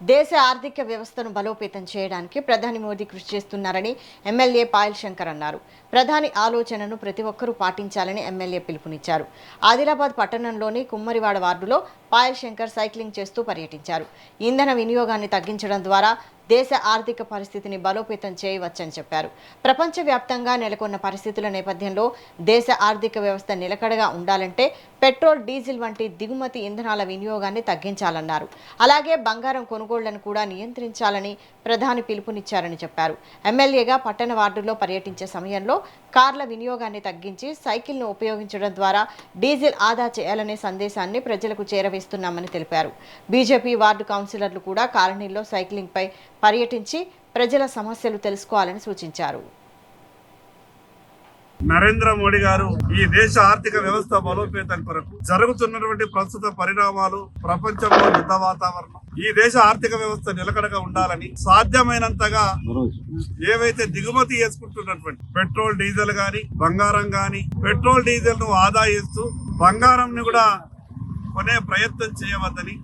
దేశ ఆర్థిక వ్యవస్థను బలోపేతం చేయడానికి ప్రధాని మోదీ కృషి చేస్తున్నారని ఎమ్మెల్యే పాయల్ శంకర్ అన్నారు. ప్రధాని ఆలోచనను ప్రతి ఒక్కరూ పాటించాలని ఎమ్మెల్యే పిలుపునిచ్చారు. ఆదిలాబాద్ పట్టణంలోని కుమ్మరివాడ వార్డులో పాయల్ శంకర్ సైక్లింగ్ చేస్తూ పర్యటించారు. ఇంధన వినియోగాన్ని తగ్గించడం ద్వారా దేశ ఆర్థిక పరిస్థితిని బలోపేతం చేయవచ్చని చెప్పారు. ప్రపంచవ్యాప్తంగా నెలకొన్న పరిస్థితుల నేపథ్యంలో దేశ ఆర్థిక వ్యవస్థ నిలకడగా ఉండాలంటే పెట్రోల్, డీజిల్ వంటి దిగుమతి ఇంధనాల వినియోగాన్ని తగ్గించాలన్నారు. అలాగే బంగారం కొనుగోళ్లను కూడా నియంత్రించాలని ప్రధాని పిలుపునిచ్చారని చెప్పారు. ఎమ్మెల్యేగా పట్టణ వార్డుల్లో పర్యటించే సమయంలో కార్ల వినియోగాన్ని తగ్గించి సైకిల్ను ఉపయోగించడం ద్వారా డీజిల్ ఆదా చేయాలనే సందేశాన్ని ప్రజలకు చేరవేస్తున్నామని తెలిపారు. బీజేపీ వార్డు కౌన్సిలర్లు కూడా కాలనీల్లో సైక్లింగ్పై పర్యటించి ప్రజల సమస్యలు తెలుసుకోవాలని సూచించారు. నరేంద్ర మోడీ గారు ఈ దేశ ఆర్థిక వ్యవస్థ బలోపేతం కొరకు జరుగుతున్నటువంటి ప్రస్తుత పరిణామాలు, ప్రపంచంలో యుద్ధ వాతావరణం, ఈ దేశ ఆర్థిక వ్యవస్థ నిలకడగా ఉండాలని సాధ్యమైనంతగా ఏవైతే దిగుమతి చేసుకుంటున్నటువంటి పెట్రోల్, డీజిల్ గాని, బంగారం గాని, పెట్రోల్, డీజిల్ ను ఆదా చేస్తూ బంగారం ని కూడా కొనే ప్రయత్నం చేయవద్దని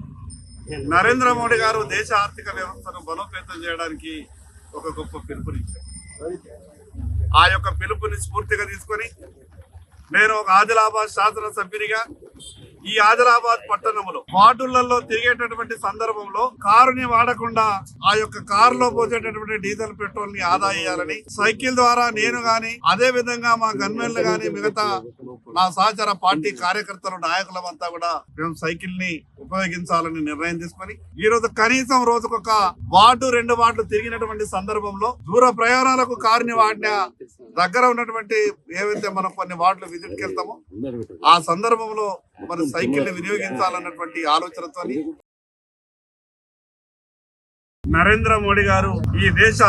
నరేంద్ర మోడీ గారు దేశ ఆర్థిక వ్యవస్థను బలోపేతం చేయడానికి ఒక గొప్ప పిలుపునిచ్చారు. ఆ యొక్క పిలుపుని స్ఫూర్తిగా తీసుకొని నేను ఒక ఆదిలాబాద్ శాసనసభ్యునిగా ఈ ఆదిలాబాద్ పట్టణంలో వార్డులలో తిరిగేటటువంటి సందర్భంలో కారుని వాడకుండా ఆ యొక్క కారులో పోసేటటువంటి డీజిల్, పెట్రోల్ ని ఆదా చేయాలని సైకిల్ ద్వారా నేను గాని, అదే విధంగా మా గన్మెన్లు గాని, మిగతా నా సహచర పార్టీ కార్యకర్తలు, నాయకులమంతా కూడా మేము సైకిల్ ని ఉపయోగించాలని నిర్ణయం తీసుకొని ఈ రోజు కనీసం రోజుకొక వార్డు, 2 వార్డులు తిరిగినటువంటి సందర్భంలో దూర ప్రయాణాలకు కారుని వాడిన దగ్గర ఉన్నటువంటి ఏవైతే మనం కొన్ని వార్డులు విజిట్కి వెళ్తామో ఆ సందర్భంలో మన సైకిల్ ని వినియోగించాలన్నటువంటి ఆలోచనతో నరేంద్ర మోడీ గారు ఈ దేశ